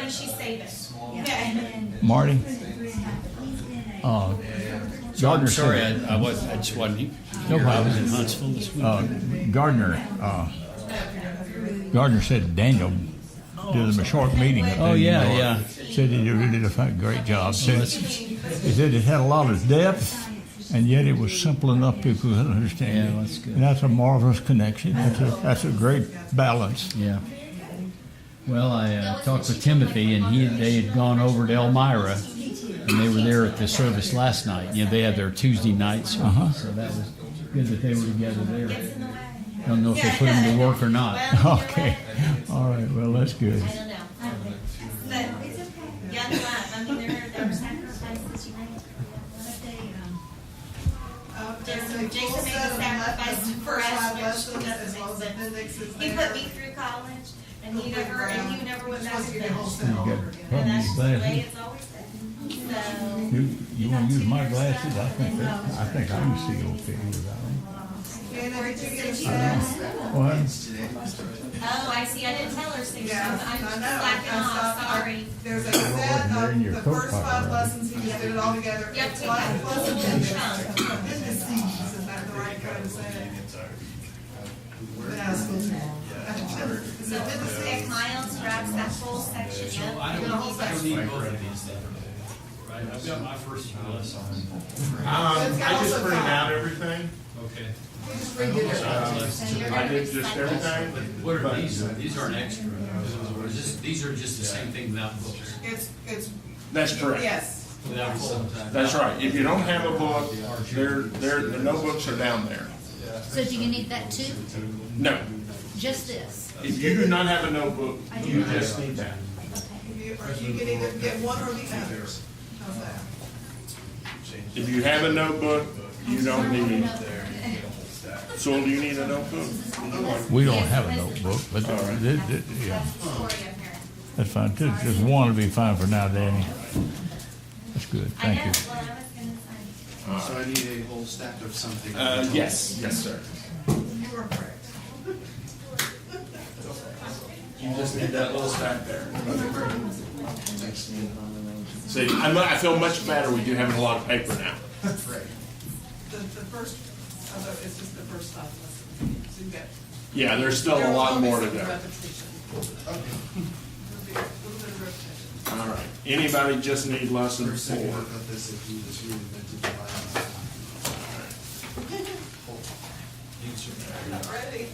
and she's saving. Okay. Marty? Gardner Sorry, said, I just wasn't here. No problem. I was in Huntsville this week. Gardner said Daniel did them a short meeting up there. Oh, in yeah, New York. yeah. Said he really did a great job. He said it had a lot of depth, and yet it was simple enough people could understand Yeah, it. that's good. And that's a marvelous connection. That's a great balance. Yeah. Well, I talked with Timothy, and they had gone over to Elmira, and they were there at the service last night. You know, they had their Tuesday night service, so that was good that they were together there. Don't know if they put them to work or not. Okay. All right. Well, that's good. I don't know. But young love, I mean, there are sacrifices you make. Jason made a sacrifice for us, which doesn't make sense. He put me through college, and you never went back to finish. And that's the way it's always been. So. You want to use my glasses? I think I can see okay without them. What? Oh, I see. I didn't tell her, so I'm slacking off. Sorry. There's a set of the first 5 lessons, he did it all together. Yep, It's take like that. lessons in Chunk. appendices, is that the right kind of saying? So Vic Miles grabs that whole section. Yep. I don't need both of these then. Right, I've got my first few lessons. I just printed out everything. Okay. Just read it. I did just everything. But what are these? These aren't extra. Or these are just the same thing without books. It's, That's correct. yes. Without full time. That's right. If you don't have a book, the notebooks are down there. So do you need that too? No. Just this? If you do not have a notebook, you just need that. You can either get one or the other. How's that? If you have a notebook, you don't need. So do you need a notebook? We don't have a notebook, but yeah, that's fine. Just one would be fine for now, Danny. That's good. I know. Thank you. Well, I was gonna say. So I need a whole stack of something. Yes, sir. You were correct. You just need that little stack there. See, I feel much better. We do have a lot of paper now. The first, although it's just the first 5 lessons. So you got. Yeah, there's still a lot more to go. Repetition. A little bit of repetition. All right. Anybody just need lesson For a second, I 4? thought this if you just reinvented the Not ready.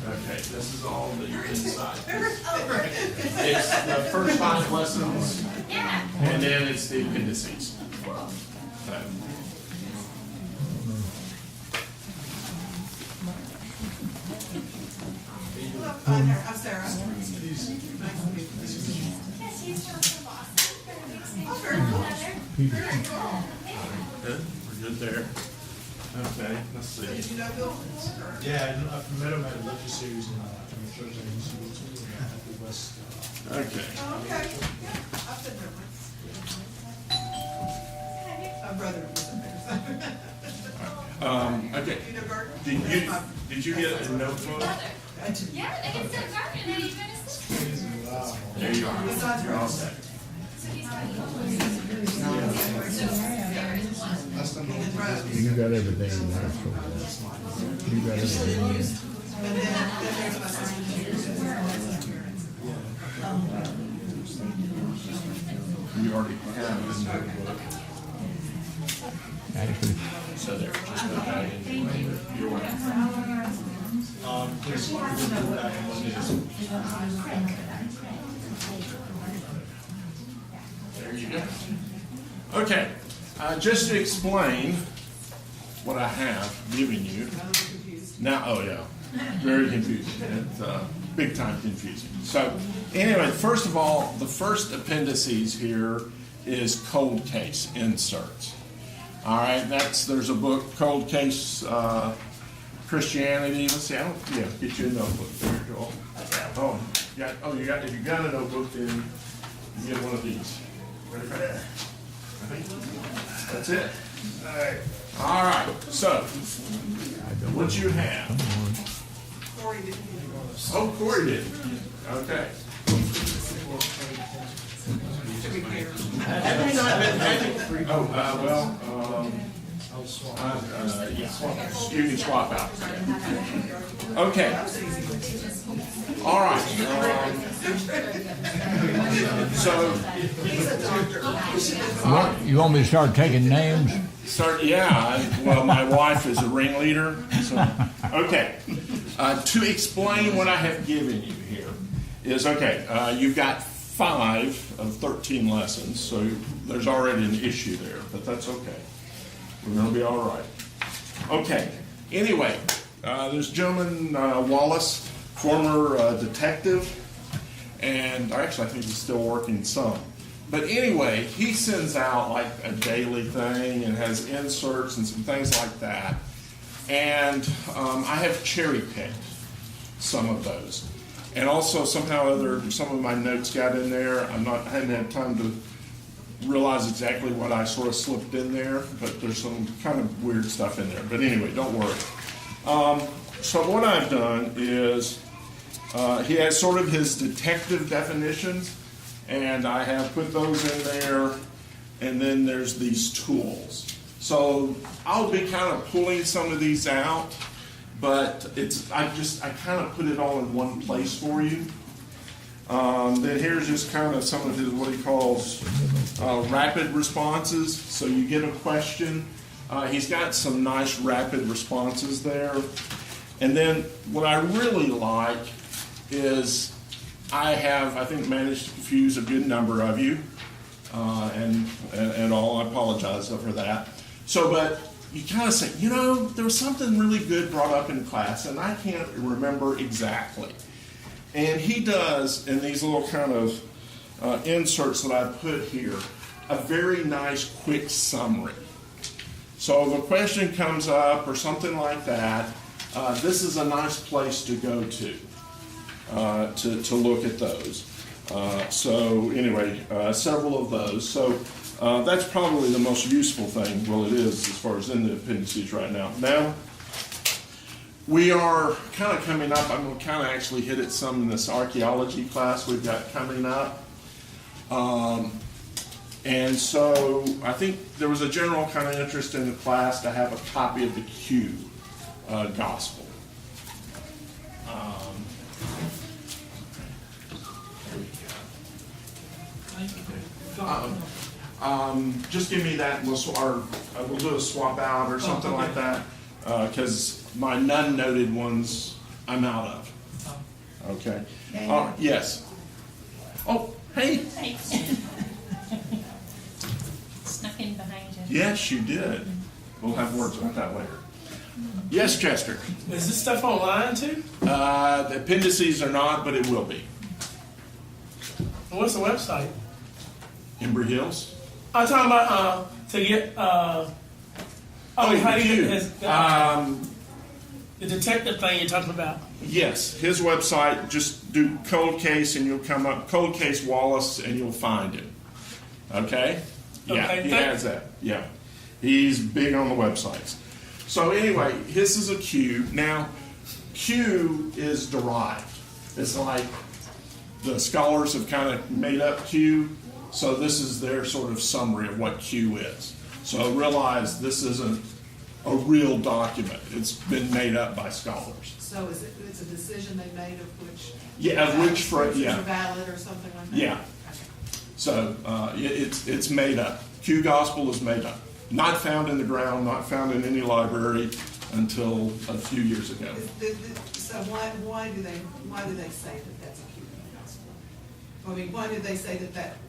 Okay, this is all the inside. It's the first 5 lessons, Yeah. and then it's the appendices. I'm Sarah. Yes, he's from Boston. Oh, very cool. Very cool. Good, we're good there. Okay, let's So see. did you know Bill before? or- Yeah, I've met him at a lecture series in church I used to go to at the West. Okay. Oh, okay. Yeah, I've been there once. My brother was there. Okay. You know Gardner? Did you get a notebook? I did. Yeah, they can still garden and even assist. Wow. There you are. Besides You're all Ross. set. You got everything in there. You got everything in there. And then there's my sister. You already have this notebook. Actually, So there, just put that in. You're welcome. Please, you can do that one. There you go. Okay, just to explain what I have given you. Now, oh yeah, very confusing. It's big time confusing. So anyway, first of all, the first appendices here is cold case inserts. All right, there's a book, Cold Case Christianity. Let's see, get you a notebook there, Joel. If you got a notebook, then you get one of these. Ready for that? That's it. All right. So, what you have? Corey didn't. Oh, Corey did. Okay. You can swap out. Okay. All right. So, You want me to start taking names? well, my wife is a ringleader. So, okay. To explain what I have given you here is, you've got 5 of 13 lessons, so there's already an issue there, but that's okay. We're going to be all right. Okay. Anyway, there's a gentleman, Wallace, former detective, and actually I think he's still working some. But anyway, he sends out like a daily thing and has inserts and some things like that. And I have cherry picked some of those. And also somehow or other, some of my notes got in there. I hadn't had time to realize exactly what I sort of slipped in there, but there's some kind of weird stuff in there. But anyway, don't worry. So what I've done is he has sort of his detective definitions, and I have put those in there, and then there's these tools. So I'll be kind of pulling some of these out, but I kind of put it all in one place for you. Then here's just kind of some of his, what he calls rapid responses. So you get a question. He's got some nice rapid responses there. And then what I really like is I think, managed to confuse a good number of you and all. I apologize for that. So, but you kind of say, there was something really good brought up in class, and I can't remember exactly. And he does, in these little kind of inserts that I put here, a very nice quick summary. So if a question comes up or something like that, this is a nice place to go to look at those. So anyway, several of those. So that's probably the most useful thing. Well, it is as far as in the appendices right now. Now, we are kind of coming up. I'm going to kind of actually hit it some in this archaeology class we've got coming up. And so I think there was a general kind of interest in the class to have a copy of the Q gospel. Just give me that, and we'll do a swap out or something like that, because my none noted ones I'm out of. Okay. Yes. Oh, hey. Snuck in behind you. Yes, you did. We'll have words about that later. Yes, Chester. Is this stuff online too? The appendices are not, but it will be. What's the website? Embry Hills. I'm talking about to get. How do you get the detective thing you're talking about? Yes, his website. Just do cold case, and you'll come up cold case Wallace, and you'll find him. Okay. Yeah, okay, he has that. Yeah, he's big on the websites. So anyway, his is a Q. Now, Q is derived. It's like the scholars have kind of made up Q. So this is their sort of summary of what Q is. So realize this isn't a real document. It's been made up by scholars. So it's a decision they made of which? Yeah, of which phrase, yeah. Valid or something like that? Yeah. Okay. So it's made up. Q gospel is made up. Not found in the ground, not found in any library until a few years ago. So why do they say that that's a Q gospel? I mean, why do they say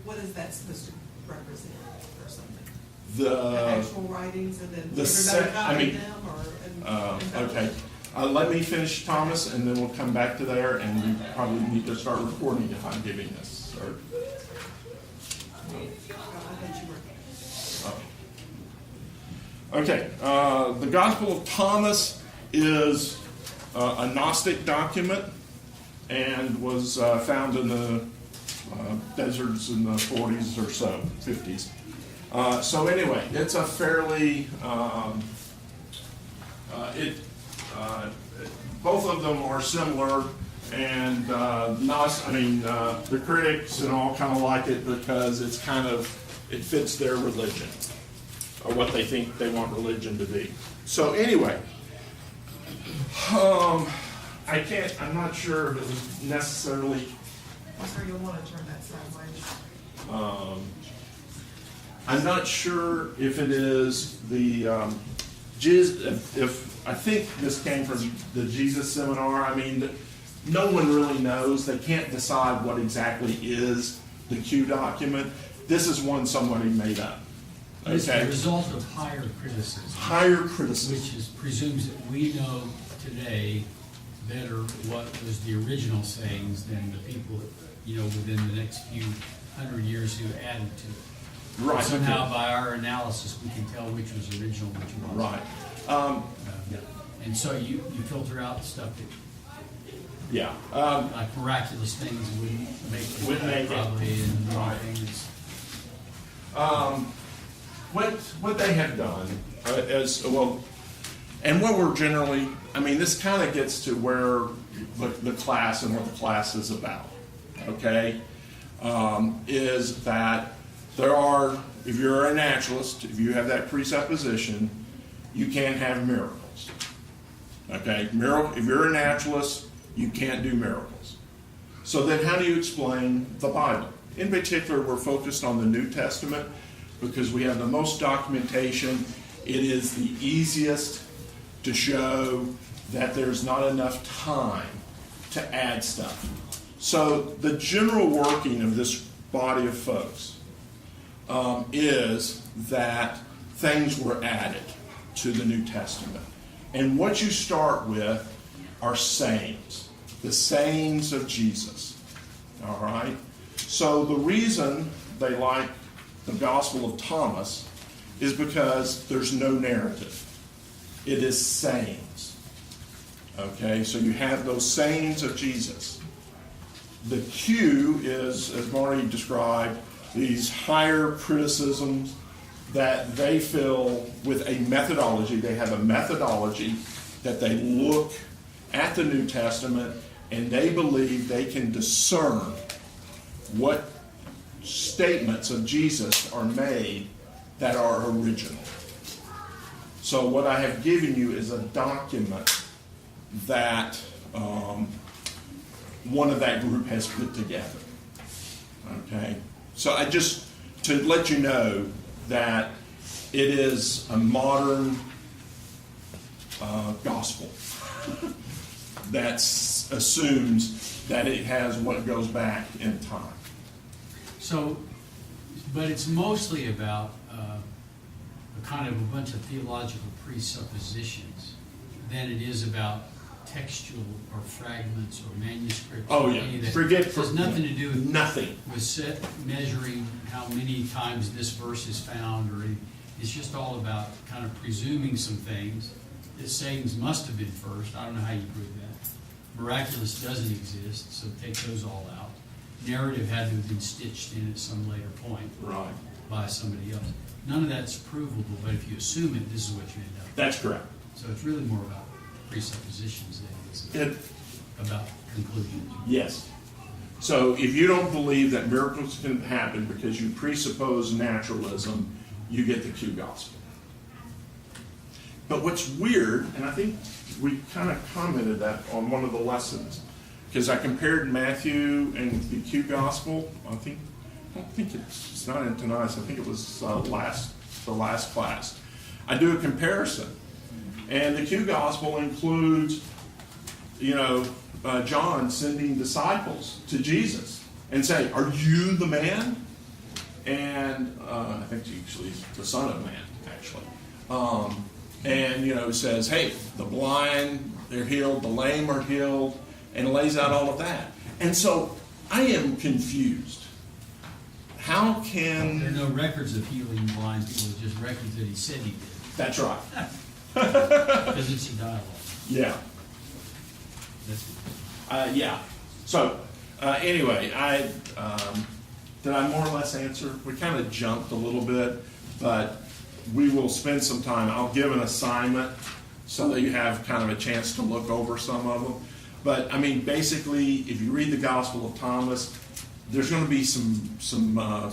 what is that supposed to represent or something? The actual writings and then everybody copied them or? Okay. Let me finish, Thomas, and then we'll come back to there, and we probably need to start recording if I'm giving this. Okay. The Gospel of Thomas is a Gnostic document and was found in the deserts in the 40s or so, 50s. So anyway, it's a fairly, both of them are similar And the critics and all kind of like it because it fits their religion, or what they think they want religion to be. So anyway, I'm not sure if it was necessarily, Sir, you'll want to turn that sideways. I'm not sure if it is the, if I think this came from the Jesus seminar. I mean, no one really knows. They can't decide what exactly is the Q document. This is one somebody made up. It's the Okay? result of higher criticism. Higher criticism. Which presumes that we know today better what was the original sayings than the people, within the next few hundred years who added to it. Right. Somehow by our analysis, we can tell which was original, which wasn't. Right. And so you filter out stuff that, Yeah. like miraculous things wouldn't make it. Wouldn't make it. Probably, and Right. things. What they have done is, well, and what we're generally, this kind of gets to where the class and what the class is about, okay? Is that if you're a naturalist, if you have that presupposition, you can't have miracles, okay? If you're a naturalist, you can't do miracles. So then how do you explain the Bible? In particular, we're focused on the New Testament because we have the most documentation. It is the easiest to show that there's not enough time to add stuff. So the general working of this body of folks is that things were added to the New Testament. And what you start with are sayings, the sayings of Jesus. All right? So the reason they like the Gospel of Thomas is because there's no narrative. It is sayings. Okay? So you have those sayings of Jesus. The Q is, as Marty described, these higher criticisms that they fill with a methodology. They have a methodology that they look at the New Testament and they believe they can discern what statements of Jesus are made that are original. So what I have given you is a document that one of that group has put together. Okay? So I just, to let you know that it is a modern gospel that assumes that it has what goes back in time. So, but it's mostly about a kind of a bunch of theological presuppositions than it is about textual or fragments or manuscripts. Oh or yeah, any of that. forget It has nothing to do with nothing. with measuring how many times this verse is found, or it's just all about kind of presuming some things. That sayings must have been first. I don't know how you prove that. Miraculous doesn't exist, so take those all out. Narrative had to have been stitched in at some later point, Right. by somebody else. None of that's provable, but if you assume it, this is what you end up with. That's correct. So it's really more about presuppositions than it is about conclusions. Yes. So if you don't believe that miracles can happen because you presuppose naturalism, you get the Q gospel. But what's weird, and I think we kind of commented that on one of the lessons, because I compared Matthew and the Q gospel. I don't think it's not in tonight's. I think it was the last class. I do a comparison, and the Q gospel includes, John sending disciples to Jesus and saying, "Are you the man?" And I think actually the Son of Man, actually. And says, "Hey, the blind they're healed, the lame are healed," and lays out all of that. And so I am confused. How can... There are no records of healing blind people, just records that he said he did. That's right. Because it's a dialogue. Yeah. Yeah. So, anyway, did I more or less answer? We kind of jumped a little bit, but we will spend some time. I'll give an assignment so that you have kind of a chance to look over some of them. But, I mean, basically, if you read the Gospel of Thomas, there's going to be some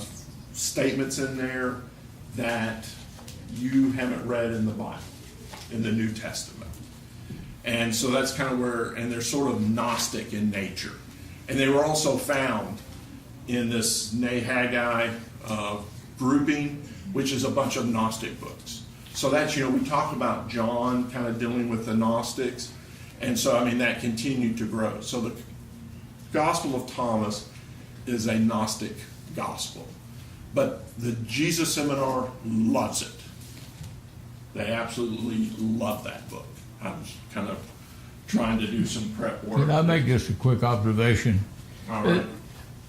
statements in there that you haven't read in the Bible, in the New Testament. And so that's kind of where, and they're sort of Gnostic in nature. And they were also found in this Haggai grouping, which is a bunch of Gnostic books. So that's, we talked about John kind of dealing with the Gnostics. And so, I mean, that continued to grow. So the Gospel of Thomas is a Gnostic gospel. But the Jesus Seminar loves it. They absolutely love that book. I was kind of trying to do some prep work. Can I make just a quick observation? All right.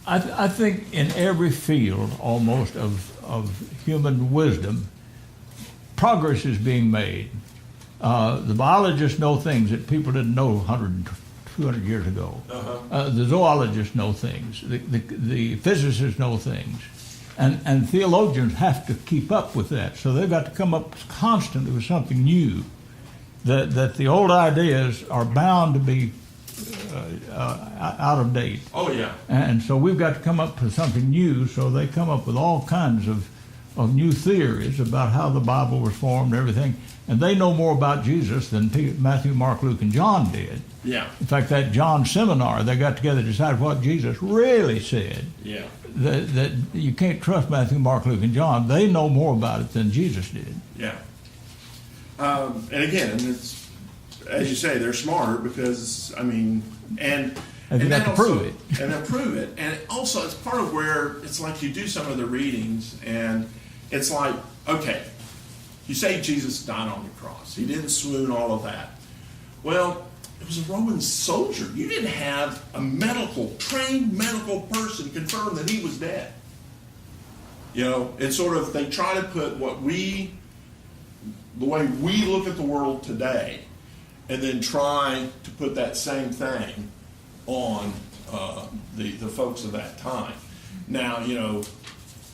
I think in every field almost of human wisdom, progress is being made. The biologists know things that people didn't know 100, 200 years ago. The zoologists know things. The physicists know things. And theologians have to keep up with that. So they've got to come up constantly with something new. That the old ideas are bound to be out of date. Oh, yeah. And so we've got to come up with something new, so they come up with all kinds of new theories about how the Bible was formed and everything. And they know more about Jesus than Matthew, Mark, Luke, and John did. Yeah. In fact, that John seminar, they got together to decide what Jesus really said. Yeah. That you can't trust Matthew, Mark, Luke, and John. They know more about it than Jesus did. Yeah. And again, it's, as you say, they're smarter because, I mean, and you got to prove it. And they prove it. And also, it's part of where it's like you do some of the readings, and it's like, okay, you say Jesus died on the cross. He didn't swoon, all of that. Well, it was a Roman soldier. You didn't have a trained medical person confirm that he was dead. It's sort of, they try to put the way we look at the world today, and then try to put that same thing on the folks of that time. Now,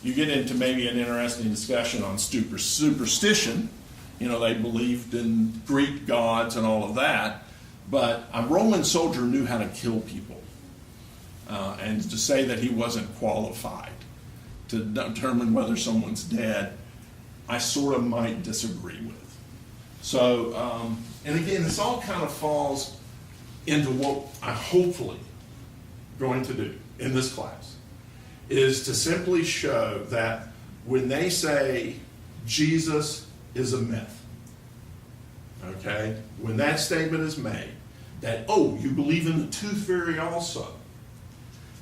you get into maybe an interesting discussion on superstition. They believed in Greek gods and all of that, but a Roman soldier knew how to kill people. And to say that he wasn't qualified to determine whether someone's dead, I sort of might disagree with. So, and again, this all kind of falls into what I'm hopefully going to do in this class, is to simply show that when they say Jesus is a myth, okay, when that statement is made, that, you believe in the tooth fairy also,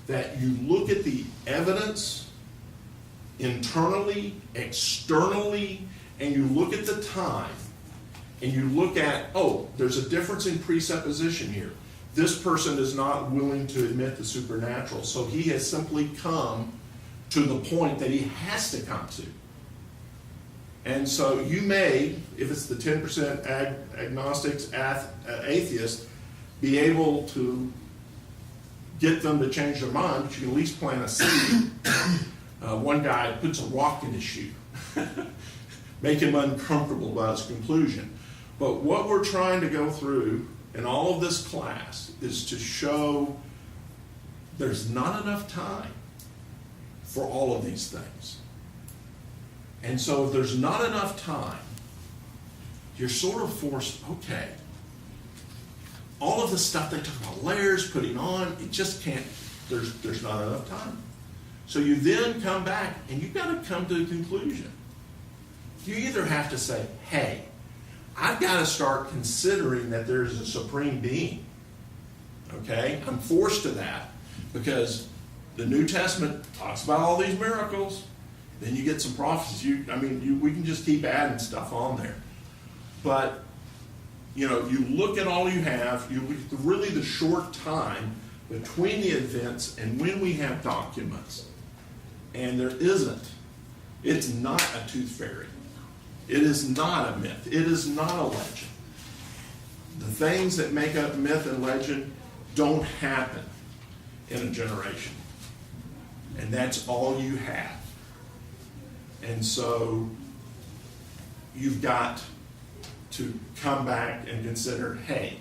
that you look at the evidence internally, externally, and you look at the time, and you look at, there's a difference in presupposition here. This person is not willing to admit the supernatural, so he has simply come to the point that he has to come to. And so you may, if it's the 10% agnostics, atheists, be able to get them to change their mind, but you can at least plant a seed. One guy puts a rock in his shoe, make him uncomfortable about his conclusion. But what we're trying to go through in all of this class is to show there's not enough time for all of these things. And so if there's not enough time, you're sort of forced, okay, all of the stuff they talk about, layers, putting on, it just can't, there's not enough time. So you then come back and you've got to come to a conclusion. You either have to say, hey, I've got to start considering that there's a supreme being. Okay? I'm forced to that because the New Testament talks about all these miracles. Then you get some prophecies. We can just keep adding stuff on there. But, you look at all you have, you look at really the short time between the events and when we have documents. And there isn't. It's not a tooth fairy. It is not a myth. It is not a legend. The things that make up myth and legend don't happen in a generation. And that's all you have. And so you've got to come back and consider, hey,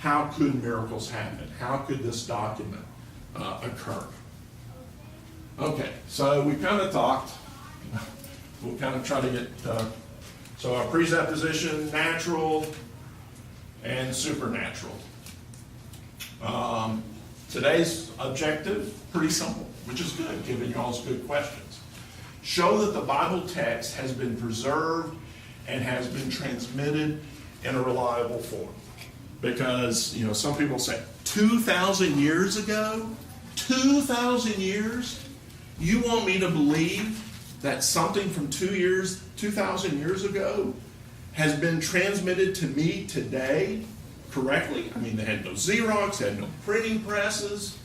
how could miracles happen? How could this document occur? Okay, so we kind of talked. We'll kind of try to get, so our presupposition, natural and supernatural. Today's objective, pretty simple, which is good, given y'all's good questions. Show that the Bible text has been preserved and has been transmitted in a reliable form. Because, some people say, 2,000 years ago? 2,000 years? You want me to believe that something from 2,000 years ago has been transmitted to me today correctly? I mean, they had no Xerox, they had no printing presses,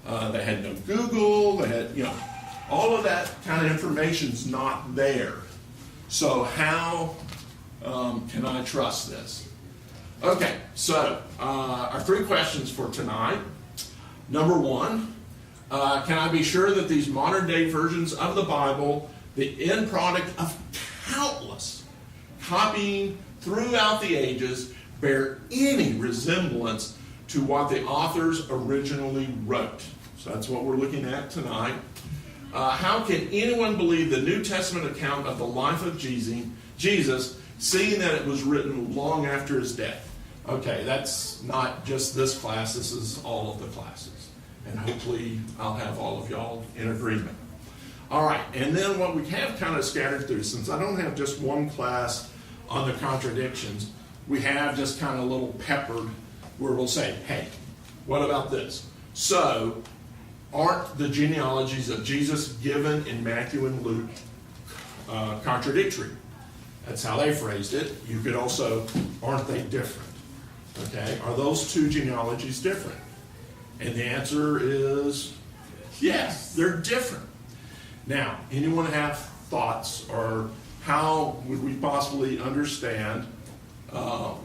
they had no Google, they had, all of that kind of information's not there. So how can I trust this? Okay, so our 3 questions for tonight. Number 1, can I be sure that these modern day versions of the Bible, the end product of countless copying throughout the ages, bear any resemblance to what the authors originally wrote? So that's what we're looking at tonight. How can anyone believe the New Testament account of the life of Jesus, seeing that it was written long after his death? Okay, that's not just this class, this is all of the classes. And hopefully I'll have all of y'all in agreement. All right, and then what we have kind of scattered through, since I don't have just one class on the contradictions, we have just kind of a little peppered where we'll say, hey, what about this? So, aren't the genealogies of Jesus given in Matthew and Luke contradictory? That's how they phrased it. You could also, aren't they different? Okay, are those 2 genealogies different? And the answer is yes, they're different. Now, anyone have thoughts, or how would we possibly understand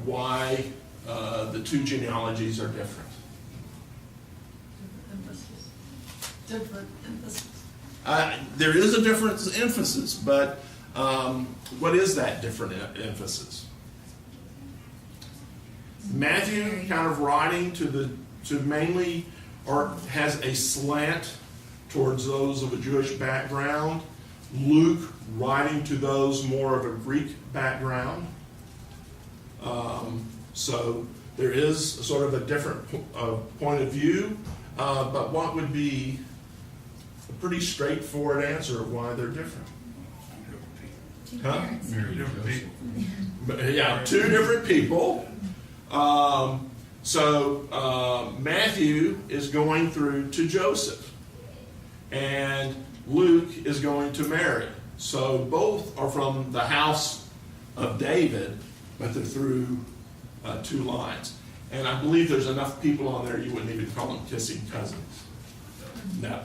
why the 2 genealogies are different? Different emphasis. There is a different emphasis, but what is that different emphasis? Matthew kind of writing to mainly, or has a slant towards those of a Jewish background. Luke writing to those more of a Greek background. So there is sort of a different point of view, but what would be a pretty straightforward answer of why they're different? Huh? Different people. Yeah, 2 different people. Matthew is going through to Joseph, and Luke is going to Mary. So both are from the house of David, but they're through 2 lines. And I believe there's enough people on there you wouldn't even call them kissing cousins. No.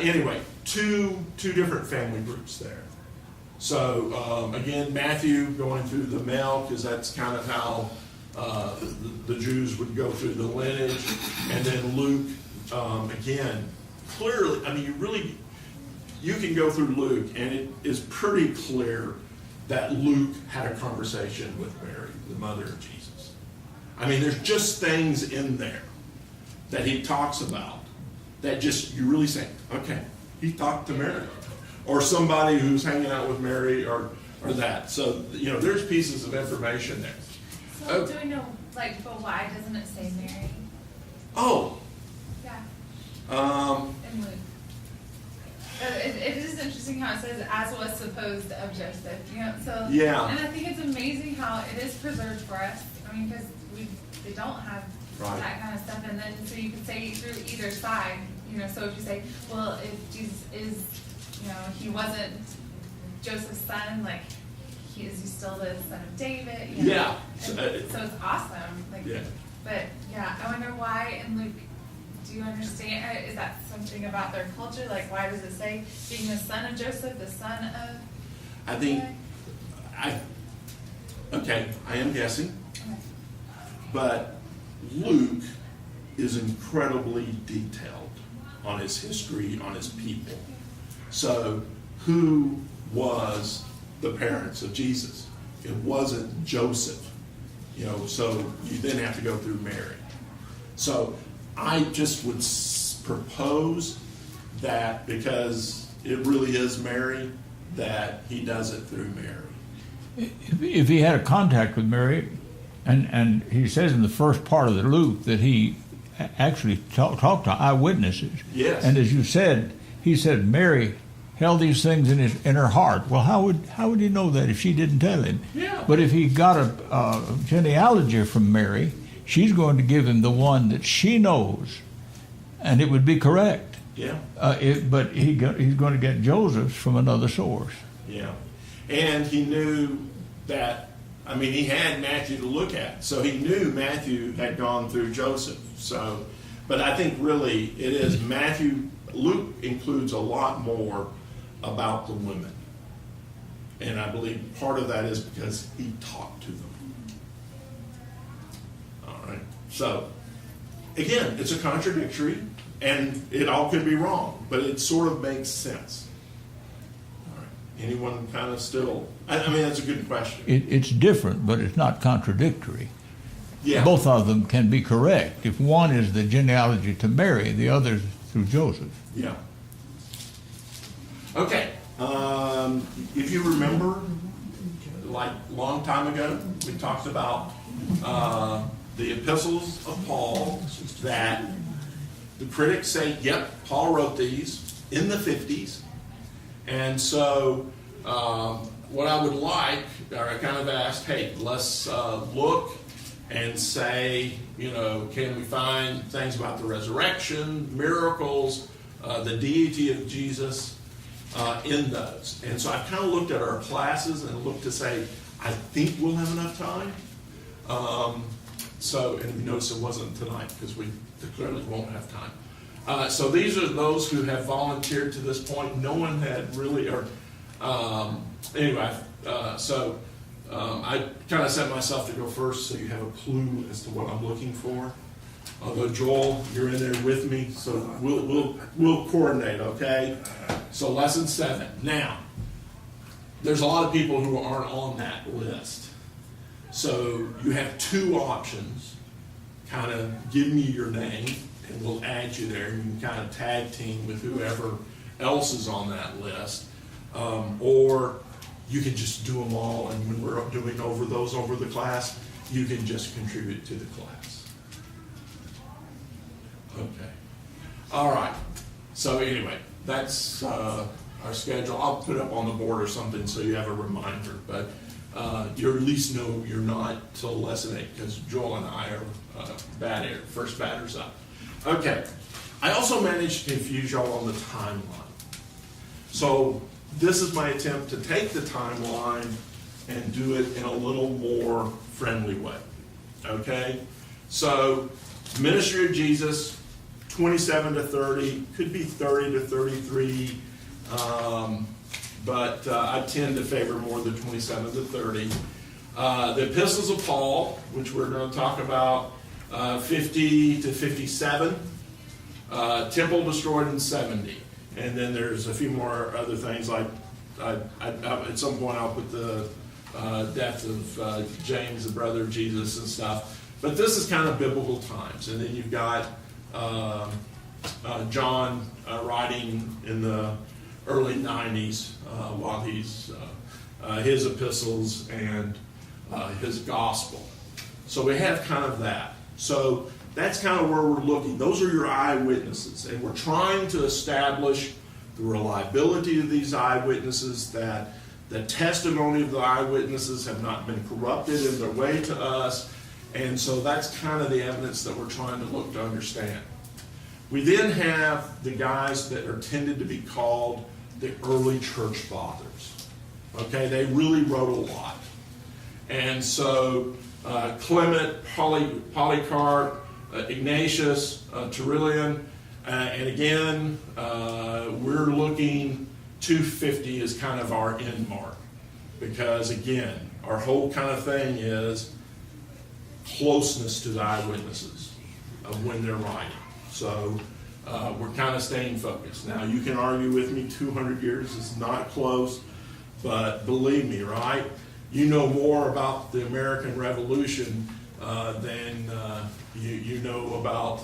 Anyway, two different family groups there. So again, Matthew going through the male, because that's kind of how the Jews would go through the lineage. And then Luke, again, clearly, I mean, you can go through Luke, and it is pretty clear that Luke had a conversation with Mary, the mother of Jesus. I mean, there's just things in there that he talks about that just, you really say, okay, he talked to Mary. Or somebody who's hanging out with Mary, or that. So, there's pieces of information there. So do we know, but why doesn't it say Mary? Oh. Yeah. In Luke. It is interesting how it says, as was supposed of Joseph, so. Yeah. And I think it's amazing how it is preserved for us. I mean, because they don't have that kind of stuff. And then, so you could say through either side, so if you say, well, if Jesus is, he wasn't Joseph's son, is he still the son of David? Yeah. So it's awesome. But yeah, I wonder why in Luke, do you understand? Is that something about their culture? Why does it say being the son of Joseph, the son of? I think, I am guessing, but Luke is incredibly detailed on his history, on his people. So, who was the parents of Jesus? It wasn't Joseph. You know, so you then have to go through Mary. So I just would propose that because it really is Mary, that he does it through Mary. If he had a contact with Mary, and he says in the first part of the Luke that he actually talked to eyewitnesses. Yes. And as you said, he said Mary held these things in her heart. Well, how would he know that if she didn't tell him? Yeah. But if he got a genealogy from Mary, she's going to give him the one that she knows, and it would be correct. Yeah. But he's going to get Joseph's from another source. Yeah. And he knew that, I mean, he had Matthew to look at. So he knew Matthew had gone through Joseph. So, but I think really it is Matthew. Luke includes a lot more about the women. And I believe part of that is because he talked to them. All right. So, again, it's a contradictory, and it all could be wrong, but it sort of makes sense. All right. Anyone kind of still? I mean, that's a good question. It's different, but it's not contradictory. Yeah. Both of them can be correct. If one is the genealogy to Mary, the other is through Joseph. Yeah. Okay. If you remember, like a long time ago, we talked about the epistles of Paul that the critics say, yep, Paul wrote these in the 50s. And so what I would like, or I kind of asked, hey, let's look and say, you know, can we find things about the resurrection, miracles, the deity of Jesus in those? And so I kind of looked at our classes and looked to say, I think we'll have enough time. And you notice it wasn't tonight because we clearly won't have time. So these are those who have volunteered to this point. No one had really, I kind of set myself to go first so you have a clue as to what I'm looking for. Although Joel, you're in there with me, so we'll coordinate, okay? So lesson 7. Now, there's a lot of people who aren't on that list. So you have 2 options. Kind of give me your name, and we'll add you there. You can kind of tag team with whoever else is on that list. Or you can just do them all, and when we're doing over the class, you can just contribute to the class. Okay. All right. So anyway, that's our schedule. I'll put it up on the board or something so you have a reminder. But you at least know you're not till lesson 8 because Joel and I are first batters up. Okay. I also managed to confuse y'all on the timeline. So this is my attempt to take the timeline and do it in a little more friendly way. Okay? So, ministry of Jesus, 27 to 30, could be 30 to 33, but I tend to favor more the 27 to 30. The epistles of Paul, which we're going to talk about, 50 to 57, temple destroyed in 70. And then there's a few more other things like at some point I'll put the death of James, the brother of Jesus, and stuff. But this is kind of biblical times. And then you've got John writing in the early 90s while he's his epistles and his gospel. So we have kind of that. So that's kind of where we're looking. Those are your eyewitnesses. And we're trying to establish the reliability of these eyewitnesses, that the testimony of the eyewitnesses have not been corrupted in their way to us. And so that's kind of the evidence that we're trying to look to understand. We then have the guys that are tended to be called the early church fathers. Okay, they really wrote a lot. And so Clement, Polycarp, Ignatius, Tertullian, and again, we're looking 250 is kind of our end mark. Because again, our whole kind of thing is closeness to the eyewitnesses of when they're writing. So we're kind of staying focused. Now, you can argue with me 200 years is not close, but believe me, right? you know more about the American Revolution than you know about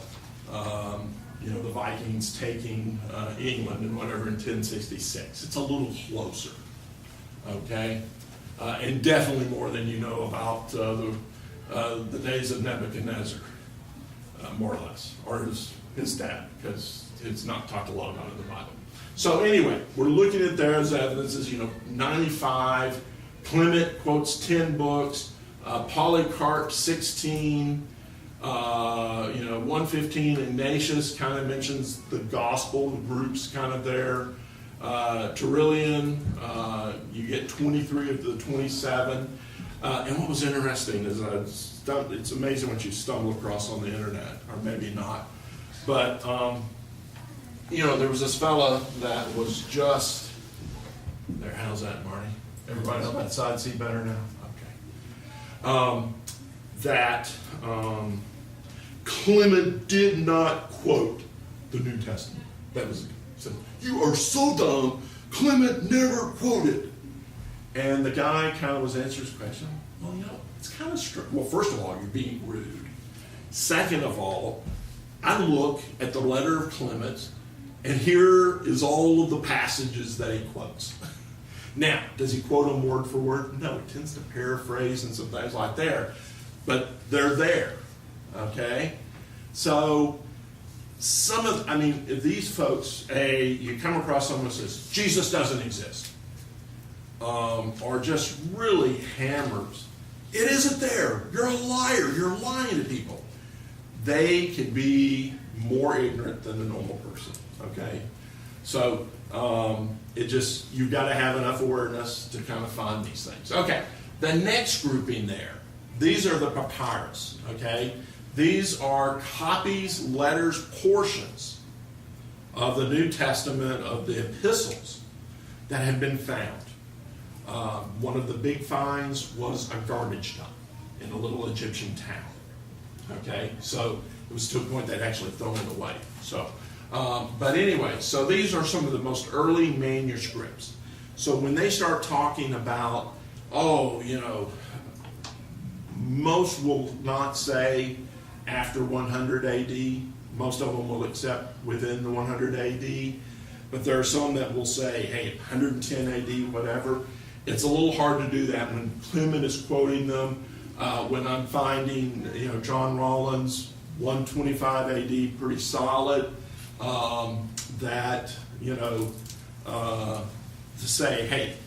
the Vikings taking England and whatever in 1066. It's a little closer, okay? And definitely more than you know about the days of Nebuchadnezzar, more or less, or his dad, because it's not talked a lot about in the Bible. So anyway, we're looking at those evidences, 95, Clement quotes 10 books, Polycarp 16, 115, Ignatius kind of mentions the gospel, the group's kind of there. Tertullian, you get 23 of the 27. And what was interesting is it's amazing what you stumble across on the internet, or maybe not. But, there was this fella that was just there. How's that, Marty? Everybody on that side see better now? Okay. Clement did not quote the New Testament. That was said, you are so dumb. Clement never quoted. And the guy kind of was answering his question. Well, it's kind of strict. Well, first of all, you're being rude. Second of all, I look at the letter of Clement, and here is all of the passages that he quotes. Now, does he quote them word for word? No, he tends to paraphrase and some things like that. But they're there, okay? So, if these folks, you come across someone who says, Jesus doesn't exist, or just really hammers, it isn't there, you're a liar, you're lying to people. They can be more ignorant than the normal person, okay? So, you've got to have enough awareness to kind of find these things. Okay, the next grouping there, these are the papyrus, okay? These are copies, letters, portions of the New Testament, of the epistles that have been found. One of the big finds was a garbage dump in a little Egyptian town. Okay, so it was to a point they'd actually thrown it away. So, but anyway, so these are some of the most early manuscripts. So when they start talking about, most will not say after 100 AD. Most of them will accept within the 100 AD. But there are some that will say, hey, 110 AD, whatever. It's a little hard to do that when Clement is quoting them. When I'm finding, John Rollins, 125 AD, pretty solid. To say, hey,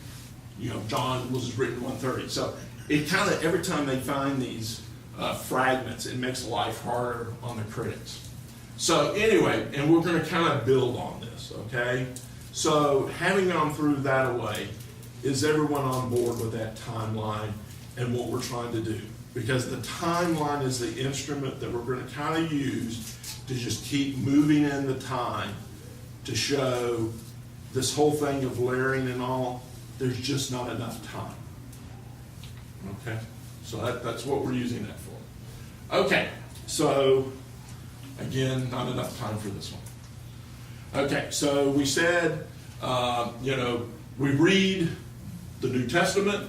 John was written 130. So it kind of, every time they find these fragments, it makes life harder on the critics. So anyway, and we're going to kind of build on this, okay? So having gone through that away, is everyone on board with that timeline and what we're trying to do? Because the timeline is the instrument that we're going to kind of use to just keep moving in the time to show this whole thing of layering and all, there's just not enough time. Okay? So that's what we're using that for. Okay, so again, not enough time for this one. Okay, so we said, we read the New Testament.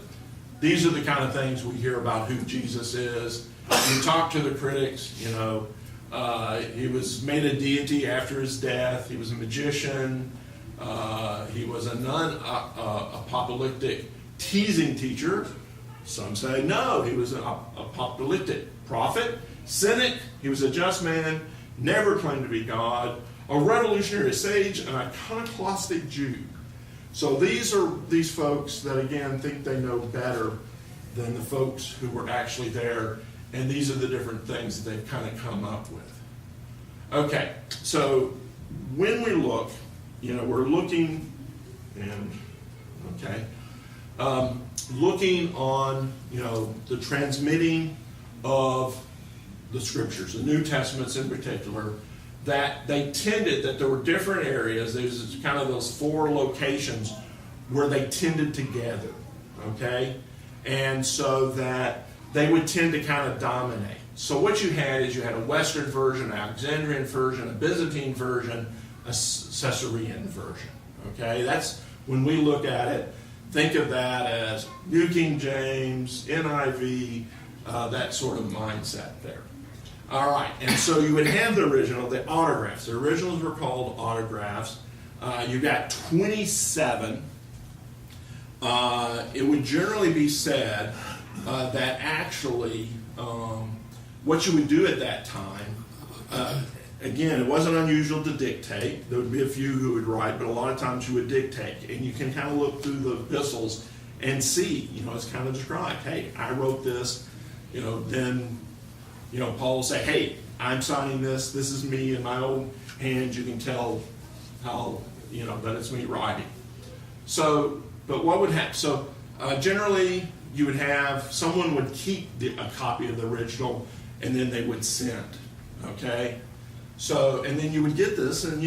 These are the kind of things we hear about who Jesus is. We talk to the critics, he was made a deity after his death. He was a magician. He was a non-apocalyptic teasing teacher. Some say no, he was an apocalyptic prophet, cynic. He was a just man, never claimed to be God, a revolutionary sage, an iconoclastic Jew. So these are these folks that, again, think they know better than the folks who were actually there, and these are the different things that they've kind of come up with. Okay, so when we look, we're looking, looking on, the transmitting of the scriptures, the New Testaments in particular, that they tended, that there were different areas, there's kind of those 4 locations where they tended to gather, okay? And so that they would tend to kind of dominate. So what you had is you had a Western version, an Alexandrian version, a Byzantine version, a Caesarean version, okay? That's, when we look at it, think of that as New King James, NIV, that sort of mindset there. All right, and so you would have the original, the autographs. The originals were called autographs. You got 27. It would generally be said that actually what you would do at that time, again, it wasn't unusual to dictate. There would be a few who would write, but a lot of times you would dictate. And you can kind of look through the epistles and see, it's kind of described. Hey, I wrote this, then, Paul will say, hey, I'm signing this. This is me in my own hands. You can tell how, that it's me writing. So, but what would happen? So, generally, you would have, someone would keep a copy of the original, and then they would send, okay? So, and then you would get this, and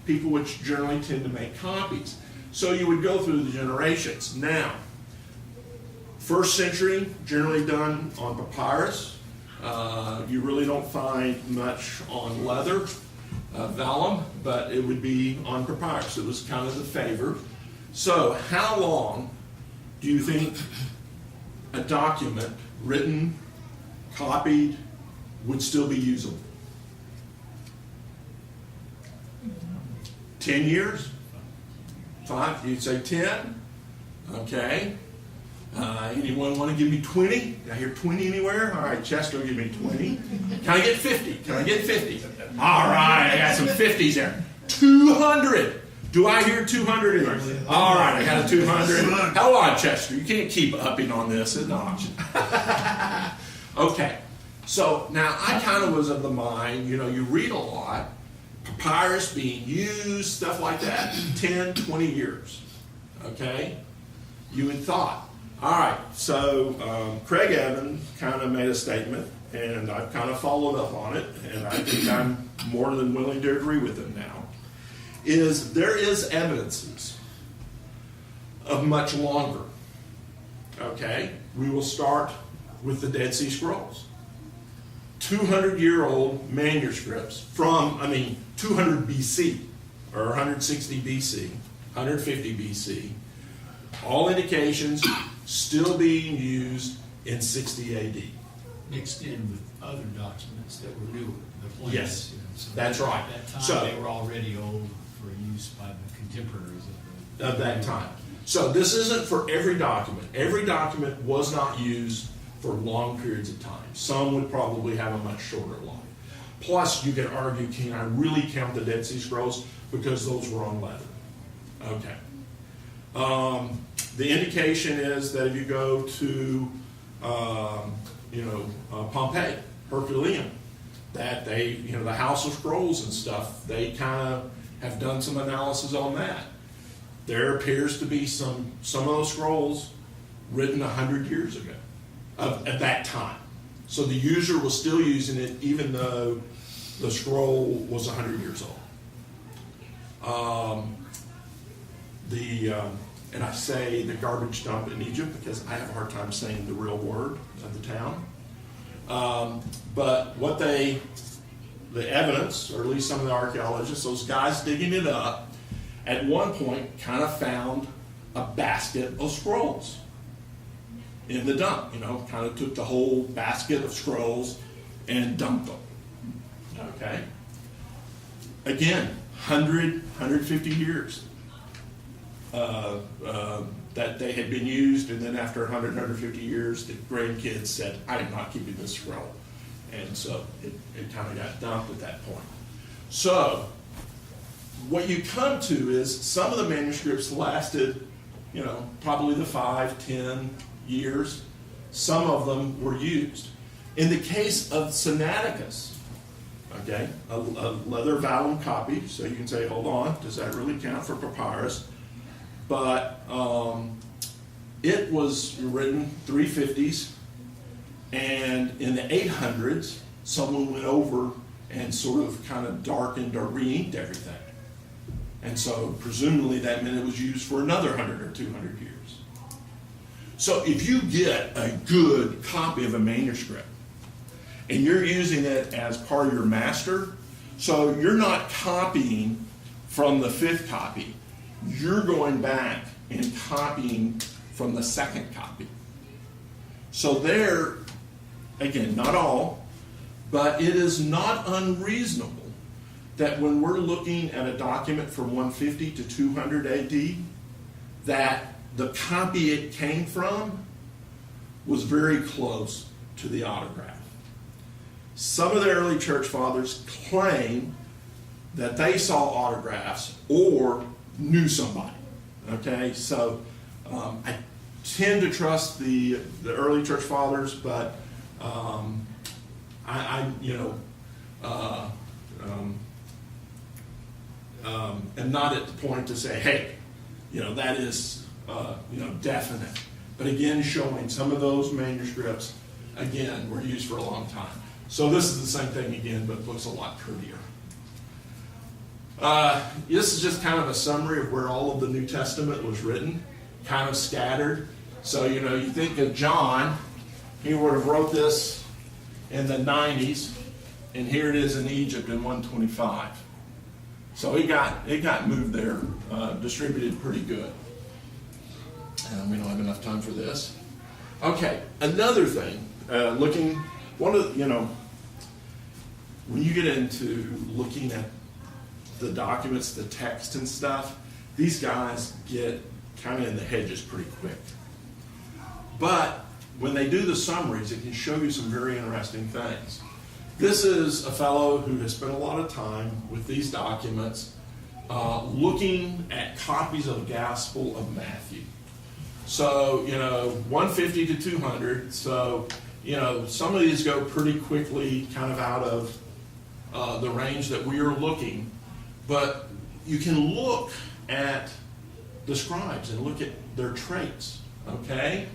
people would generally tend to make copies. So you would go through the generations. Now, first century, generally done on papyrus. You really don't find much on leather, vellum, but it would be on papyrus. It was kind of the favor. So how long do you think a document written, copied, would still be usable? 10 years? 5? You'd say 10? Okay. Anyone want to give me 20? Did I hear 20 anywhere? All right, Chester, give me 20. Can I get 50? Can I get 50? All right, I got some 50s there. 200. Do I hear 200 in there? All right, I got a 200. Hold on, Chester. You can't keep upping on this. It's an option. Okay. So now I kind of was of the mind, you read a lot. Papyrus being used, stuff like that, 10, 20 years. Okay? You had thought. All right, so Craig Evans kind of made a statement, and I've kind of followed up on it, and I think I'm more than willing to agree with him now, there is evidences of much longer. Okay? We will start with the Dead Sea Scrolls. 200-year-old manuscripts from, 200 BC, or 160 BC, 150 BC, all indications still being used in 60 AD. Mixed in with other documents that were newer. The plans, Yes, so that's right. At that time, So- they were already old for use by the contemporaries Of that time. So this isn't for every document. Every document was not used for long periods of time. Some would probably have a much shorter life. Plus, you could argue, can I really count the Dead Sea Scrolls? Because those were on leather. Okay. The indication is that if you go to, Pompeii, Herculaneum, that they, the House of Scrolls and stuff, they kind of have done some analysis on that. There appears to be some of those scrolls written 100 years ago, at that time. So the user was still using it even though the scroll was 100 years old. And I say the garbage dump in Egypt because I have a hard time saying the real word of the town. But what the evidence, or at least some of the archaeologists, those guys digging it up, at one point kind of found a basket of scrolls in the dump. Kind of took the whole basket of scrolls and dumped them. Okay? Again, 150 years. That they had been used, and then after 150 years, the grandkids said, I am not keeping this scroll. And so it kind of got dumped at that point. So, what you come to is some of the manuscripts lasted, probably the 5, 10 years. Some of them were used. In the case of Sinaiticus, okay, a leather vellum copy, so you can say, hold on, does that really count for papyrus? But it was written 350s, and in the 800s, someone went over and sort of kind of darkened or re-inked everything. And so presumably that meant it was used for another 100 or 200 years. So if you get a good copy of a manuscript, and you're using it as part of your master, so you're not copying from the 5th copy. You're going back and copying from the second copy. So there, again, not all, but it is not unreasonable that when we're looking at a document from 150 to 200 AD, that the copy it came from was very close to the autograph. Some of the early church fathers claim that they saw autographs or knew somebody. Okay, so I tend to trust the early church fathers, but am not at the point to say, hey, that is definite. But again, showing some of those manuscripts, again, were used for a long time. So this is the same thing again, but looks a lot prettier. This is just kind of a summary of where all of the New Testament was written, kind of scattered. So, you think of John, he would have wrote this in the 90s, and here it is in Egypt in 125. So it got moved there, distributed pretty good. And we don't have enough time for this. Okay, another thing, when you get into looking at the documents, the text and stuff, these guys get kind of in the hedges pretty quick. But when they do the summaries, it can show you some very interesting things. This is a fellow who has spent a lot of time with these documents, looking at copies of the Gospel of Matthew. So, 150 to 200. So, some of these go pretty quickly kind of out of the range that we are looking. But you can look at the scribes and look at their traits, okay?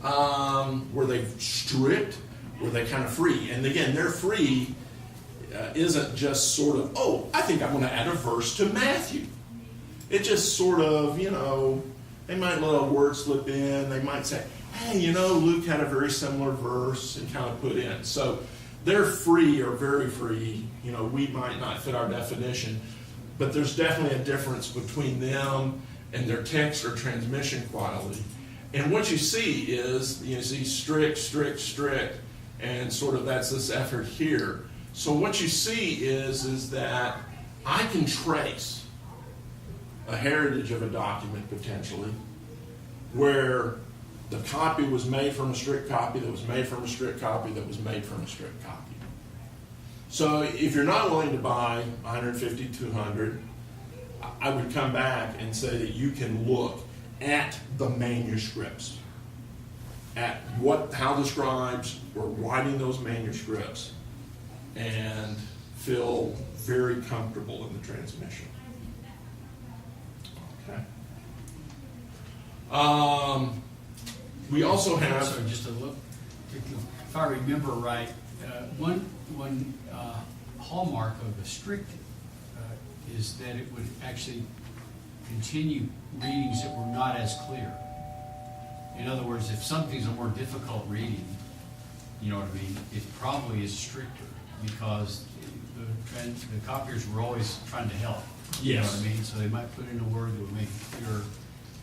Were they strict? Were they kind of free? And again, their free isn't just sort of, I think I'm going to add a verse to Matthew. It just sort of, they might let a word slip in. They might say, hey, Luke had a very similar verse and kind of put in. So they're free or very free. We might not fit our definition, but there's definitely a difference between them and their text or transmission quality. And what you see is, you see strict, strict, strict, and sort of that's this effort here. So what you see is that I can trace a heritage of a document potentially where the copy was made from a strict copy that was made from a strict copy that was made from a strict copy. So if you're not willing to buy 150, 200, I would come back and say that you can look at the manuscripts, at how the scribes were writing those manuscripts, and feel very comfortable in the transmission. Okay. We also have. So just a look. If I remember right, one hallmark of the strict is that it would actually continue readings that were not as clear. In other words, if something's a more difficult reading, you know what I mean, it probably is stricter because the copiers were always trying to help. You know what I mean? So they might put in a word that would make it clearer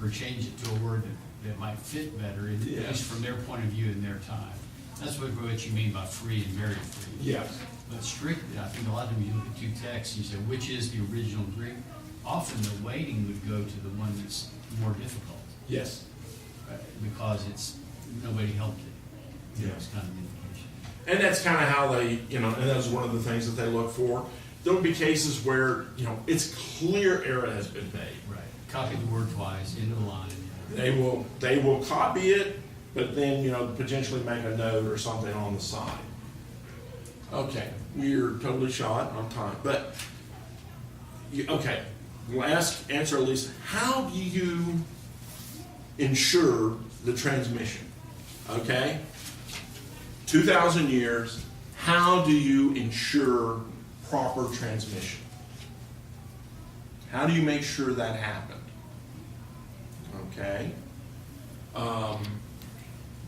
or change it to a word that might fit better, at least from their point of view in their time. That's what you mean by free and very free. Yes. But strict, I think a lot of times you look at two texts, you say, which is the original Greek? Often the weighting would go to the one that's more difficult. Yes. Because nobody helped it. It's kind of an indication. And that's kind of how they, and that's one of the things that they look for. There will be cases where, it's clear error has been made. Right. Copy the word twice into the line. They will copy it, but then, potentially make a note or something on the side. Okay, we're totally shot on time. But, okay, last answer at least. How do you ensure the transmission? Okay? 2,000 years, how do you ensure proper transmission? How do you make sure that happened? Okay?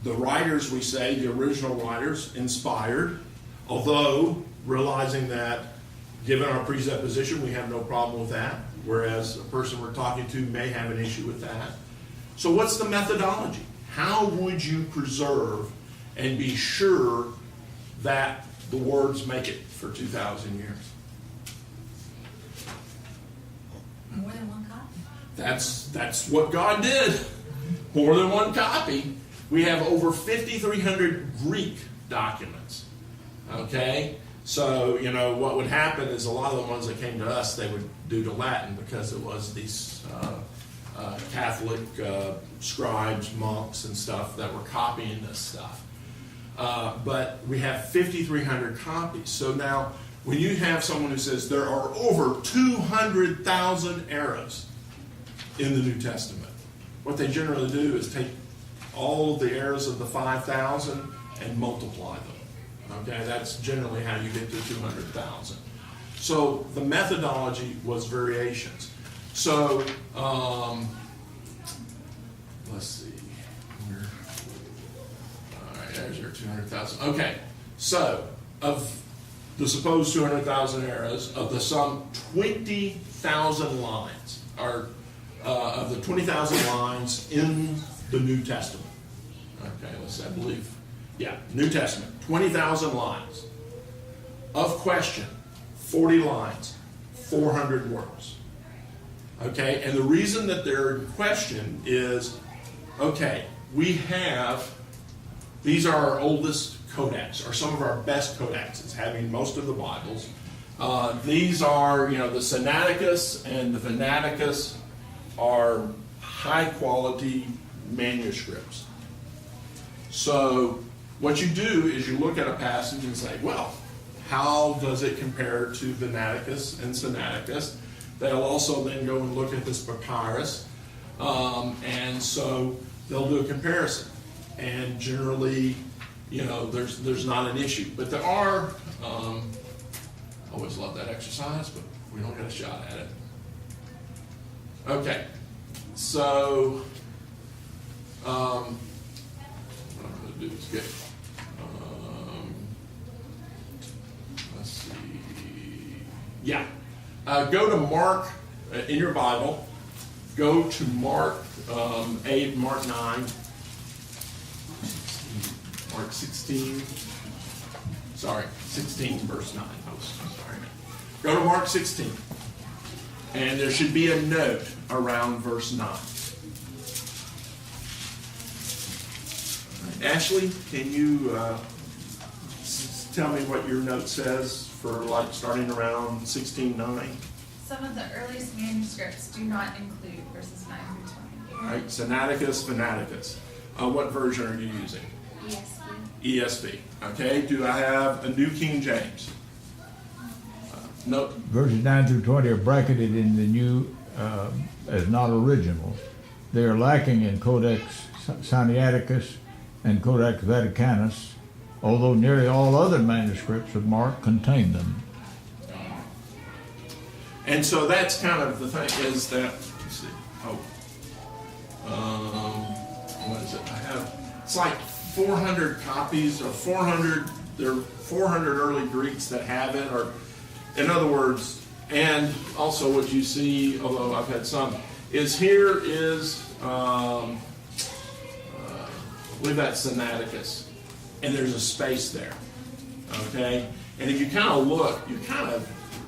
The writers, we say, the original writers, inspired, although realizing that given our presupposition, we have no problem with that, whereas a person we're talking to may have an issue with that. So what's the methodology? How would you preserve and be sure that the words make it for 2,000 years? More than one copy? That's what God did. More than one copy. We have over 5,300 Greek documents. Okay? So, what would happen is a lot of the ones that came to us, they would do to Latin because it was these Catholic scribes, monks, and stuff that were copying this stuff. But we have 5,300 copies. So now, when you have someone who says there are over 200,000 eras in the New Testament, what they generally do is take all of the eras of the 5,000 and multiply them. Okay, that's generally how you get to 200,000. So the methodology was variations. So let's see. All right, there's your 200,000. Okay, so of the supposed 200,000 eras, of the some 20,000 lines, or of the 20,000 lines in the New Testament. Okay, I believe, New Testament, 20,000 lines. Of question, 40 lines, 400 words. Okay, and the reason that they're in question is, we have, these are our oldest codex, or some of our best codexes, having most of the Bibles. These are, the Sinaiticus and the Vennaticus are high quality manuscripts. So what you do is you look at a passage and say, well, how does it compare to Vennaticus and Sinaiticus? They'll also then go and look at this papyrus, and so they'll do a comparison. And generally, there's not an issue. But there are, I always love that exercise, but we don't get a shot at it. Okay, so what I'm going to do is get, let's see, go to Mark, in your Bible, go to Mark 8, Mark 9, Mark 16, 16 verse 9, sorry. Go to Mark 16, and there should be a note around verse 9. Ashley, can you tell me what your note says for starting around 16:9? Some of the earliest manuscripts do not include verses 9 through 20. All right, Sinaiticus, Vennaticus. What version are you using? ESV. Okay, do I have a New King James? No. Verses 9 through 20 are bracketed in the New as not original. They are lacking in Codex Sinaiticus and Codex Vaticanus, although nearly all other manuscripts of Mark contain them. And so that's kind of the thing, is that, let's see, what is it? I have, it's like 400 copies, or 400, there are 400 early Greeks that have it, or in other words, and also what you see, although I've had some, is here is, I believe that's Sinaiticus, and there's a space there, okay? And if you kind of look,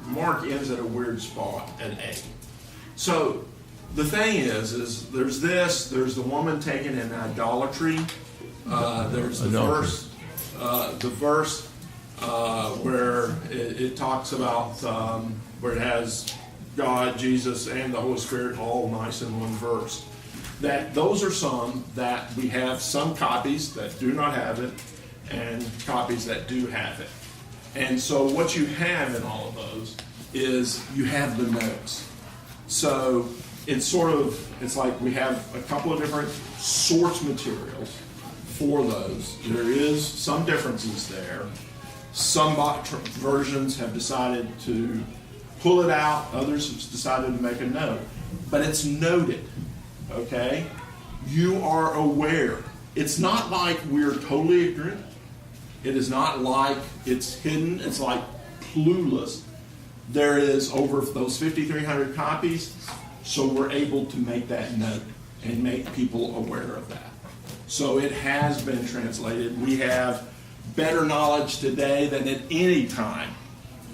Mark ends at a weird spot at A. So the thing is there's the woman taken in idolatry, there's the verse where it talks about where it has God, Jesus, and the Holy Spirit all nice in one verse. Those are some that we have some copies that do not have it and copies that do have it. And so what you have in all of those is you have the notes. So it's like we have a couple of different source materials for those. There is some differences there. Some versions have decided to pull it out. Others have decided to make a note. But it's noted, okay? You are aware. It's not like we're totally ignorant. It is not like it's hidden. It's like clueless. There is over those 5,300 copies, so we're able to make that note and make people aware of that. So it has been translated. We have better knowledge today than at any time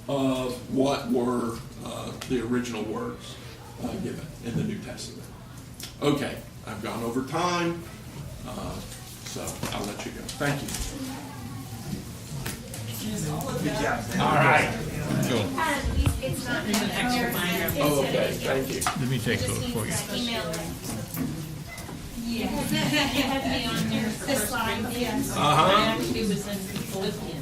of what were the original words given in the New Testament. Okay, I've gone over time, so I'll let you go. Thank you. All right. It's not an extra minor. Oh, okay, thank you. Let me take those for you. Email it. Yeah. It had me on there for Uh-huh. It was in Philippians.